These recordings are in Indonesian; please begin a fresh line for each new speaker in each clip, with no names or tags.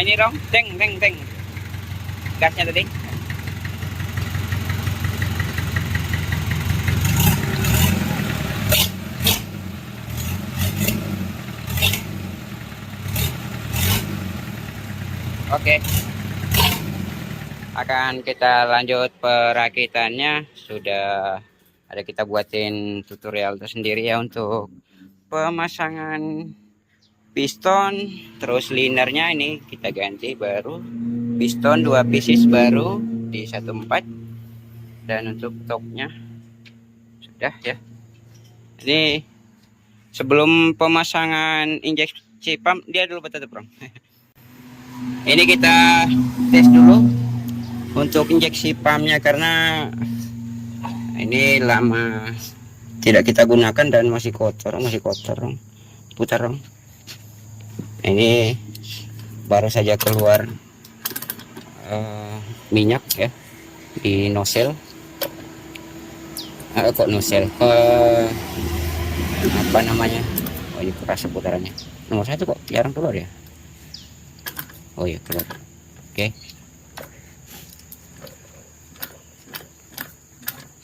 ini dong, teng gasnya tadi. Oke, akan kita lanjut perakitannya. Sudah ada kita buatin tutorial tersendiri ya untuk pemasangan piston, terus linernya ini kita ganti baru, piston 2 pieces baru di 14, dan untuk topnya sudah ya. Ini sebelum pemasangan injeksi pump dia dulu betul bro. Ini kita tes dulu untuk injeksi pumpnya karena ini lama tidak kita gunakan dan masih kotor putar dong. Ini baru saja keluar minyak ya di nozzle. Kok nozzle, apa namanya, oh ini kerasa putarannya. Nomor 1 kok jarang keluar ya. Oh iya keluar. Oke.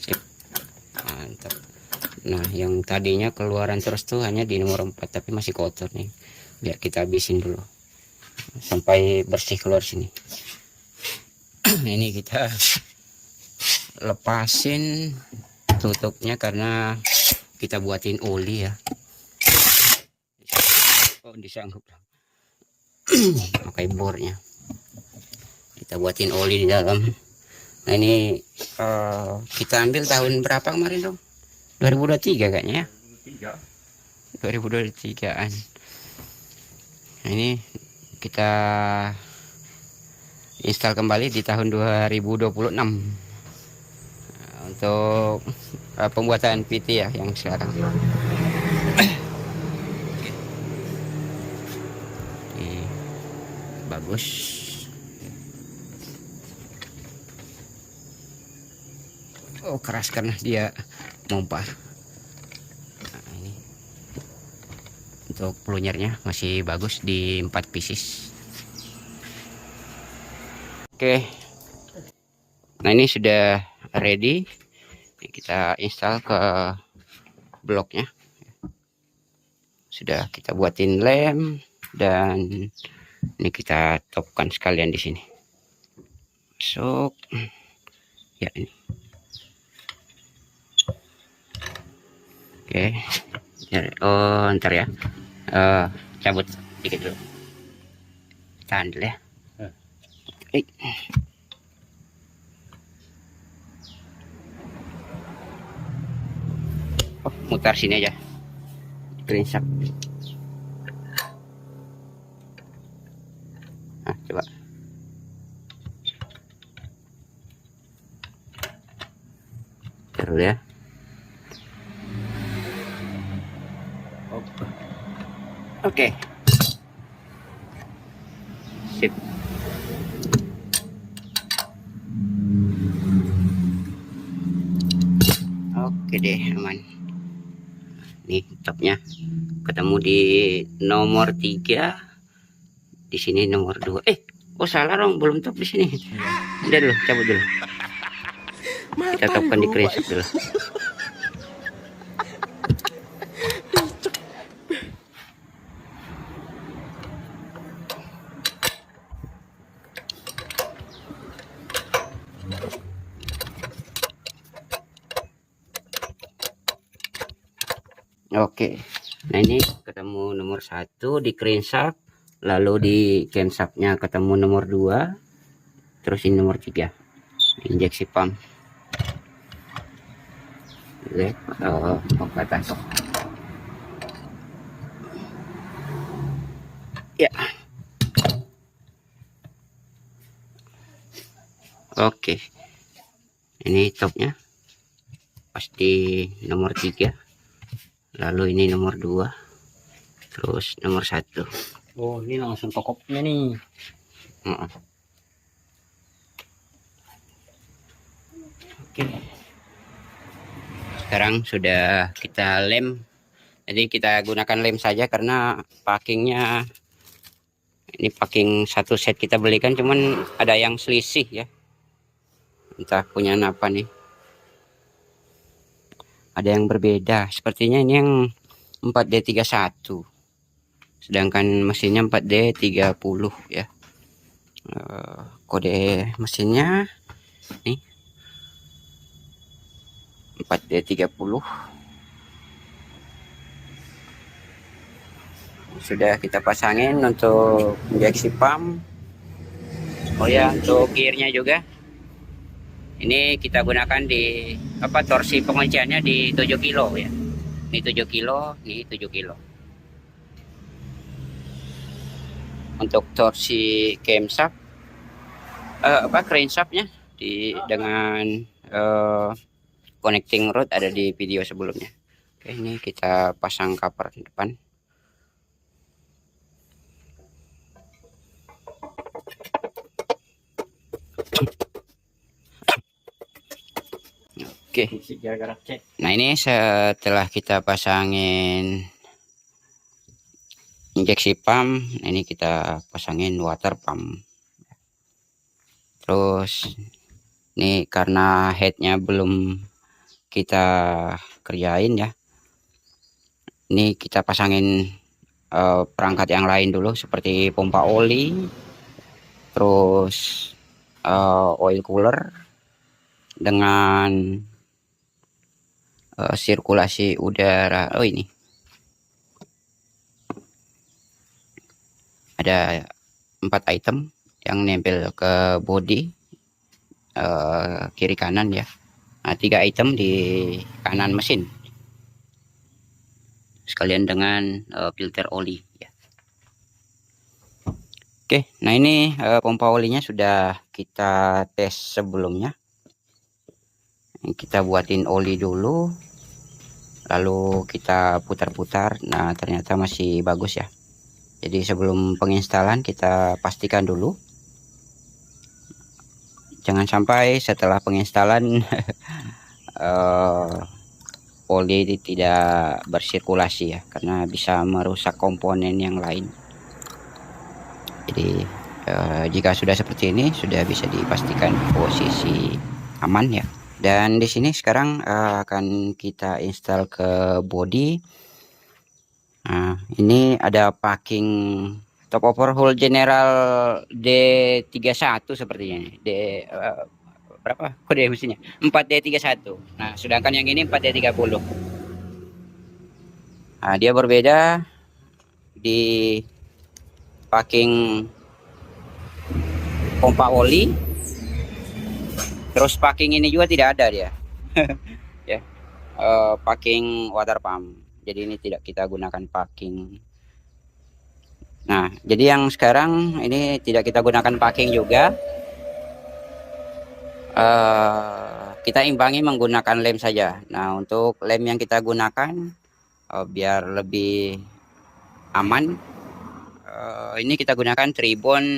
Sip. Mantap. Nah yang tadinya keluaran terus tuh hanya di nomor 4, tapi masih kotor nih. Biar kita habisin dulu sampai bersih keluar sini. Ini kita lepasin tutupnya karena kita buatin oli ya. Oh disanggup pakai bornya, kita buatin oli di dalam. Nah ini kita ambil tahun berapa kemarin dong? 2023 kayaknya ya. 2023an. Nah, ini kita install kembali di tahun 2026 untuk pembuatan PT ya yang sekarang. Bagus. Oh keras karena dia mompa. Nah, ini untuk pelunyernya masih bagus di 4 pieces. Oke, nah ini sudah ready. Ini kita install ke bloknya. Sudah kita buatin lem dan ini kita topkan sekalian di sini. Masuk. Ya ini. Oke. Oh, ntar ya. Cabut dikit dulu. Tahan dulu ya. Oh, mutar sini aja. Geringsap. Nah, coba. Terus ya. Oke. Sip. Oke deh, aman. Nih topnya ketemu di nomor 3. Di sini nomor 2. Oh salah dong, belum top di sini. Udah dulu, cabut dulu. Kita topkan di crash dulu. Oke. Nah ini ketemu nomor 1 di crankshaft, lalu di camshaftnya ketemu nomor 2, terus ini nomor 3 injeksi pump. Oke, ke atas. Ya. Oke. Ini topnya pasti nomor 3. Lalu ini nomor 2, terus nomor 1.
Oh ini langsung tokopnya nih.
Oke. Sekarang sudah kita lem. Jadi kita gunakan lem saja karena packingnya Ini packing satu set kita belikan, cuman ada yang selisih ya. Entah punya apa nih. Ada yang berbeda. Sepertinya ini yang 4D31. Sedangkan mesinnya 4D30 ya. Kode mesinnya nih 4D30. Sudah kita pasangin untuk injeksi pump. Oh ya, untuk gearnya juga ini kita gunakan di torsi pengunciannya di 7 kilo ya. Ini 7 kilo, ini 7 kilo. Untuk torsi camshaft crankshaftnya dengan connecting rod ada di video sebelumnya. Oke, ini kita pasang cover depan. Oke. Nah, ini setelah kita pasangin injeksi pump, ini kita pasangin water pump. Terus ini karena headnya belum kita kerjain ya, ini kita pasangin perangkat yang lain dulu seperti pompa oli, terus oil cooler dengan sirkulasi udara. Oh, ini ada 4 item yang nempel ke bodi kiri kanan ya. Nah, 3 item di kanan mesin sekalian dengan filter oli ya. Oke, nah ini pompa olinya sudah kita tes sebelumnya. Kita buatin oli dulu, lalu kita putar-putar. Nah, ternyata masih bagus ya. Jadi sebelum penginstalan kita pastikan dulu, jangan sampai setelah penginstalan oli tidak bersirkulasi ya, karena bisa merusak komponen yang lain. Jadi jika sudah seperti ini, sudah bisa dipastikan posisi aman ya. Dan di sini sekarang akan kita install ke body. Nah, ini ada packing top overhaul general D31 sepertinya. Berapa kode mesinnya? 4D31. Nah, sedangkan yang ini 4D30. Nah, dia berbeda di packing pompa oli. Terus packing ini juga tidak ada dia. Ya. Packing water pump. Jadi ini tidak kita gunakan packing. Nah, jadi yang sekarang ini tidak kita gunakan packing juga. Kita imbangi menggunakan lem saja. Nah, untuk lem yang kita gunakan biar lebih aman, ini kita gunakan Tribon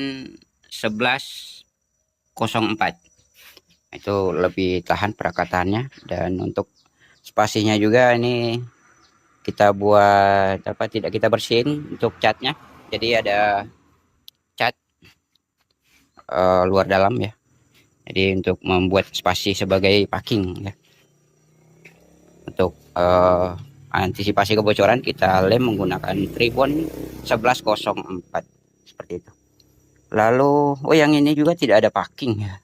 1104. Itu lebih tahan perakatannya, dan untuk spasinya juga ini kita buat tidak kita bersihin untuk catnya. Jadi ada cat luar dalam ya. Jadi untuk membuat spasi sebagai packing ya. Untuk antisipasi kebocoran kita lem menggunakan Tribon 1104 seperti itu. Lalu yang ini juga tidak ada packing ya.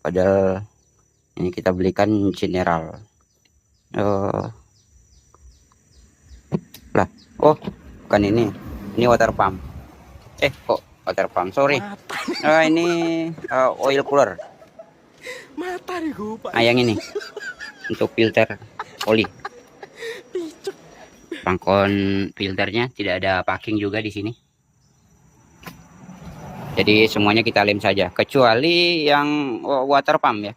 Padahal ini kita belikan general. Bukan ini water pump. Kok water pump, sorry. Ini oil cooler. Nah, yang ini untuk filter oli. Rangkon filternya tidak ada packing juga di sini. Jadi semuanya kita lem saja, kecuali yang water pump ya.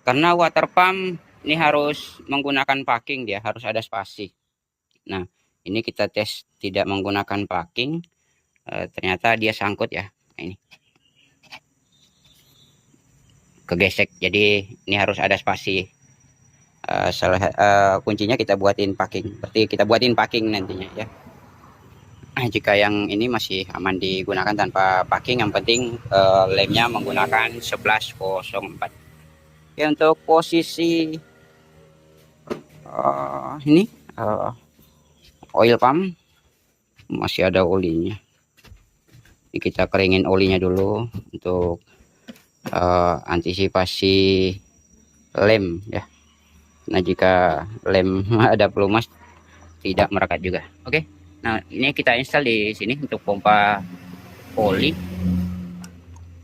Karena water pump ini harus menggunakan packing, dia harus ada spasi. Nah, ini kita tes tidak menggunakan packing, ternyata dia sangkut ya. Nah, ini kegesek, jadi ini harus ada spasi. Kuncinya kita buatin packing, berarti kita buatin packing nantinya ya. Jika yang ini masih aman digunakan tanpa packing, yang penting lemnya menggunakan 1104. Oke, untuk posisi ini oil pump masih ada olinya. Ini kita keringin olinya dulu untuk antisipasi lem ya. Nah, jika lem ada pelumas tidak merekat juga. Oke. Nah, ini kita install di sini untuk pompa oli.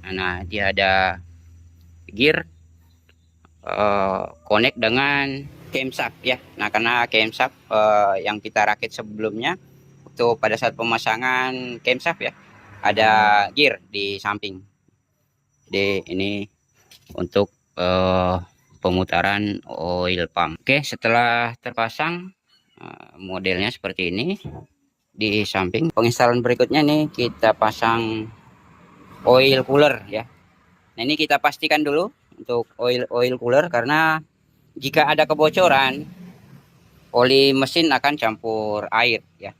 Nah, dia ada gear connect dengan camshaft ya. Nah, karena camshaft yang kita rakit sebelumnya untuk pada saat pemasangan camshaft ya, ada gear di samping. Jadi ini untuk pemutaran oil pump. Oke, setelah terpasang modelnya seperti ini. Di samping penginstalan berikutnya nih kita pasang oil cooler ya. Nah, ini kita pastikan dulu untuk oil cooler, karena jika ada kebocoran oli mesin akan campur air ya.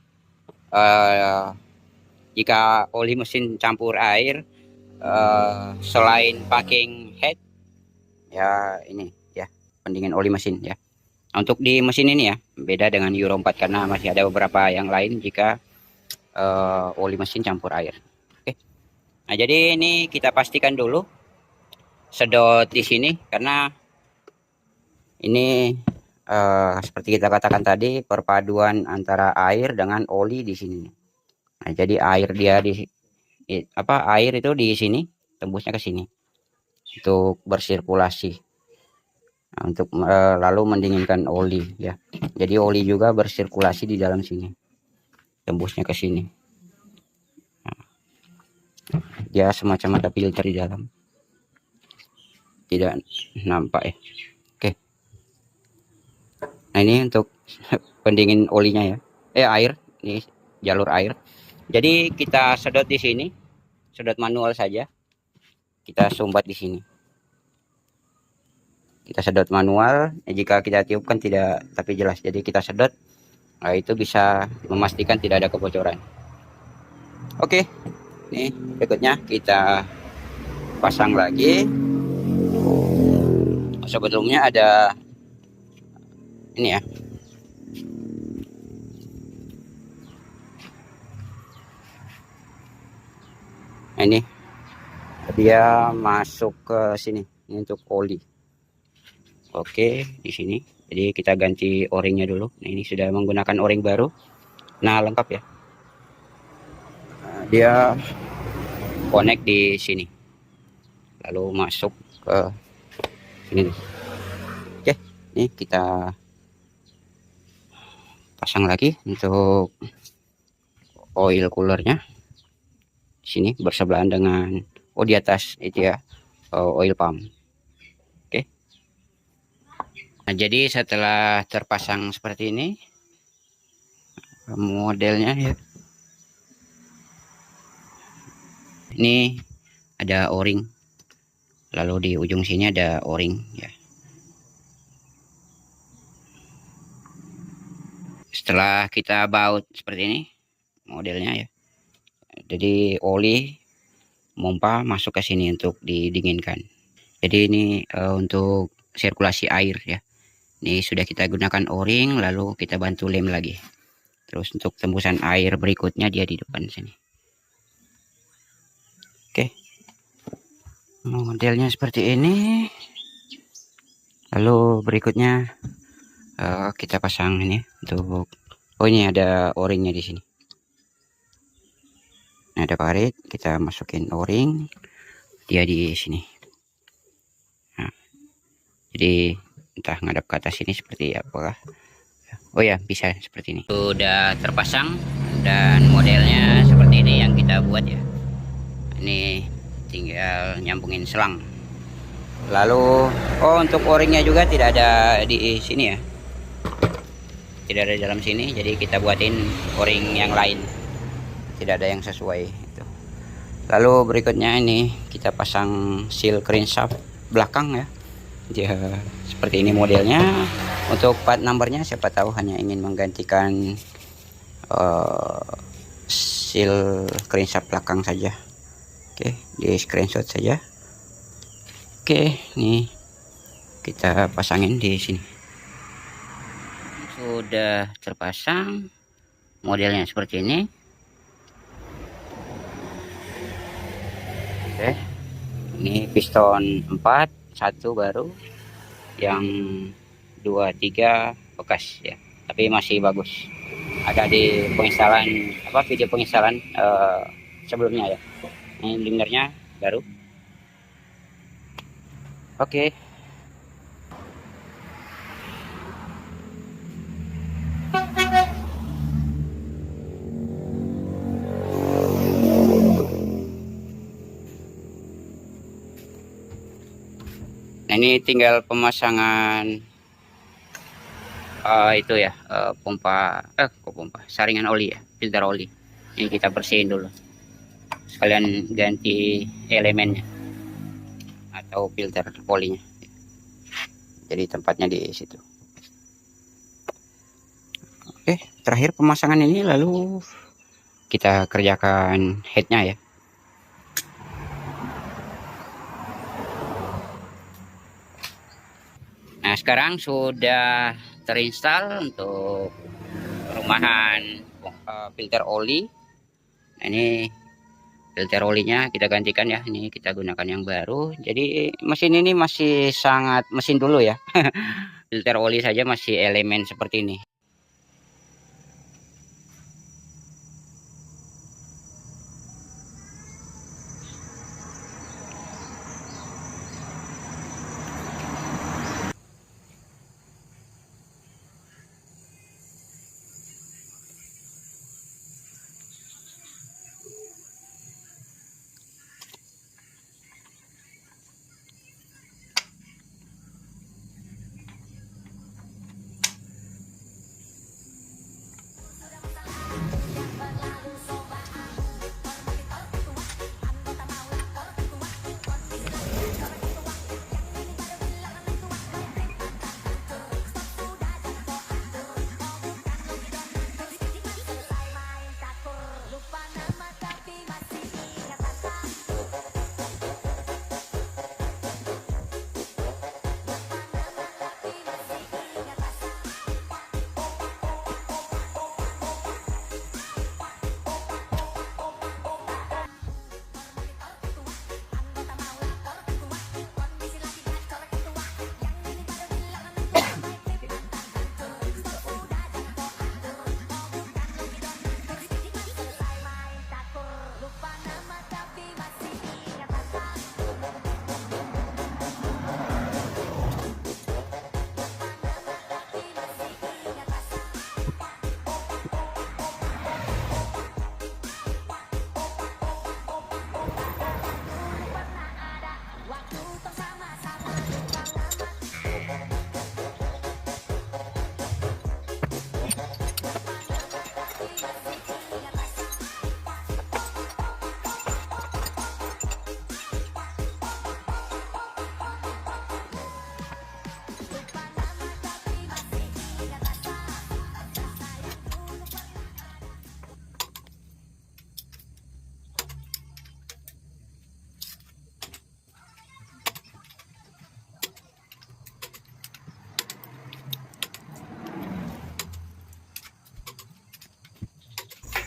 Jika oli mesin campur air, selain packing head ya, ini ya pendingin oli mesin ya. Untuk di mesin ini ya beda dengan Euro 4, karena masih ada beberapa yang lain jika oli mesin campur air. Oke. Nah, jadi ini kita pastikan dulu sedot di sini, karena ini seperti kita katakan tadi, perpaduan antara air dengan oli di sini. Nah, jadi air itu di sini tembusnya ke sini untuk bersirkulasi. Nah, untuk lalu mendinginkan oli ya. Jadi oli juga bersirkulasi di dalam sini, tembusnya ke sini. Nah, dia semacam ada filter di dalam, tidak nampak ya. Oke. Nah, ini untuk pendingin olinya ya, air, ini jalur air. Jadi kita sedot di sini, sedot manual saja. Kita sumbat di sini. Kita sedot manual, jika kita tiupkan tidak tapi jelas. Jadi kita sedot, nah itu bisa memastikan tidak ada kebocoran. Oke, ini berikutnya kita pasang lagi. Sebelumnya ada ini ya. Nah, ini dia masuk ke sini, ini untuk oli. Oke, di sini. Jadi kita ganti o-ringnya dulu. Nah, ini sudah menggunakan o-ring baru. Nah, lengkap ya. Nah, dia connect di sini. Lalu masuk ke sini. Oke, ini kita pasang lagi untuk oil coolernya. Di sini bersebelahan dengan di atas itu ya, oil pump. Nah, jadi setelah terpasang seperti ini modelnya ya. Ini ada o-ring. Lalu di ujung sini ada o-ring ya. Setelah kita baut seperti ini modelnya ya. Jadi oli pompa masuk ke sini untuk didinginkan. Jadi ini untuk sirkulasi air ya. Ini sudah kita gunakan o-ring, lalu kita bantu lem lagi. Terus untuk tembusan air berikutnya dia di depan sini. Oke. Modelnya seperti ini. Lalu berikutnya kita pasang ini untuk ini ada o-ringnya di sini. Nah, ada karet, kita masukin o-ring, dia di sini. Nah, jadi entah ngadap ke atas ini seperti apakah. Oh ya, bisa seperti ini. Sudah terpasang dan modelnya seperti ini yang kita buat ya. Ini tinggal nyambungin selang. Lalu untuk o-ringnya juga tidak ada di sini ya. Tidak ada di dalam sini, jadi kita buatin o-ring yang lain. Tidak ada yang sesuai itu. Lalu berikutnya ini kita pasang seal crankshaft belakang ya. Dia seperti ini modelnya. Untuk part numbernya siapa tahu hanya ingin menggantikan hasil crankshaft belakang saja. Oke, di screenshot saja. Oke, nih kita pasangin di sini. Sudah terpasang, modelnya seperti ini. Oke, ini piston 4, satu baru, yang 2, 3 bekas ya, tapi masih bagus. Ada di penginstalan video penginstalan sebelumnya ya. Ini lingernya baru. Oke. Nah, ini tinggal pemasangan itu ya, saringan oli ya, filter oli. Ini kita bersihin dulu, sekalian ganti elemennya atau filter olinya. Jadi tempatnya di situ. Oke, terakhir pemasangan ini, lalu kita kerjakan headnya ya. Nah, sekarang sudah terinstall untuk perumahan filter oli. Nah, ini filter olinya kita gantikan ya, ini kita gunakan yang baru. Jadi mesin ini masih sangat mesin dulu ya. Filter oli saja masih elemen seperti ini.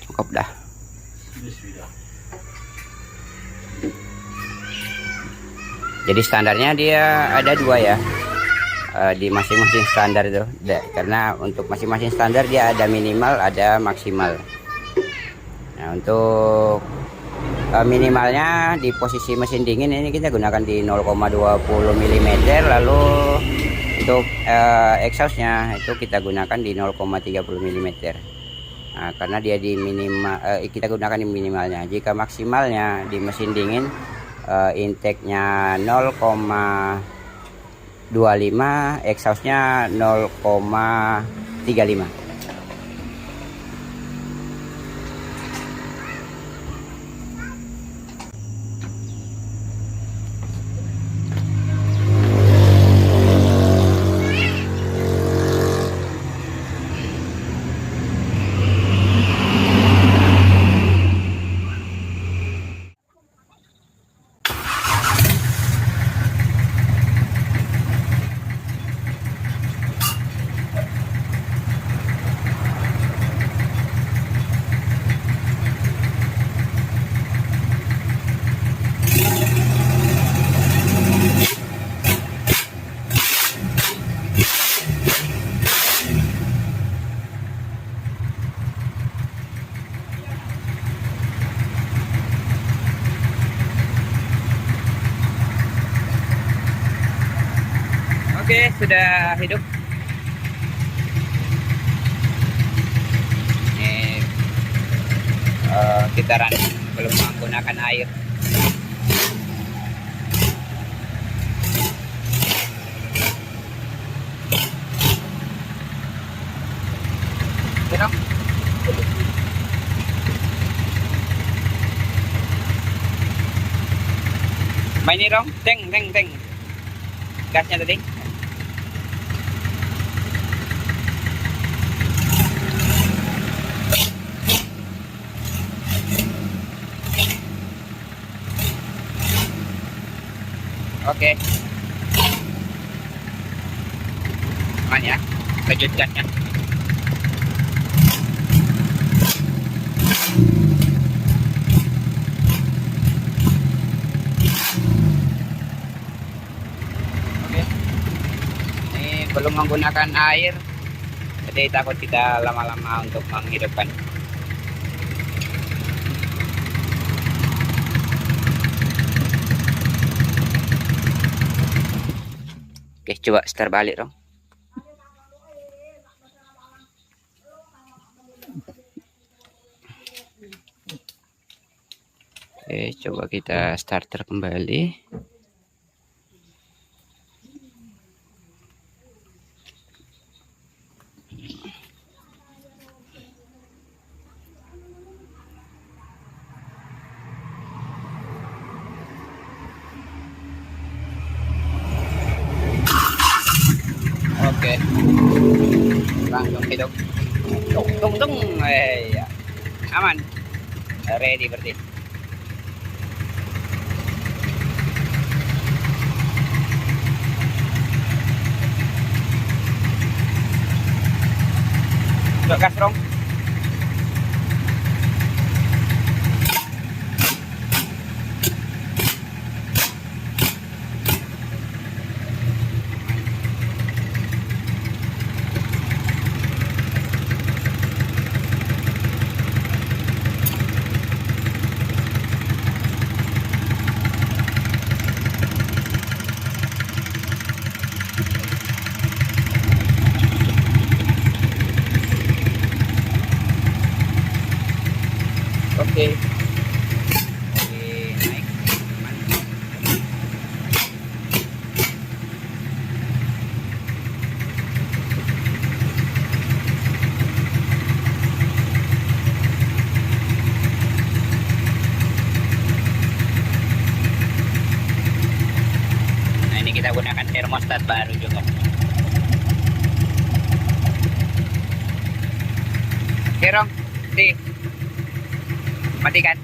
Cukup dah. Jadi standarnya dia ada dua ya, di masing-masing standar itu. Karena untuk masing-masing standar dia ada minimal, ada maksimal. Nah, untuk minimalnya di posisi mesin dingin ini kita gunakan di 0,20 mm, lalu untuk exhaustnya itu kita gunakan di 0,30 mm. Nah, karena dia di minimal, kita gunakan di minimalnya. Jika maksimalnya di mesin dingin, intake-nya 0,25, exhaustnya 0,35. sudah hidup. Ini kita belum menggunakan air. Pero, may nirong, teng. Gasnya tadi. Oke. Aman ya, lanjut gasnya. Oke. Ini belum menggunakan air, jadi takut kita lama-lama untuk menghidupkan. Oke, coba start balik dong. Oke, coba kita starter kembali. Oke, langsung hidup. Tung, ya. Aman, ready berarti. Coba gas dong. Oke. Naik. Nah, ini kita gunakan termostat baru juga. Oke, Rong. Matikan.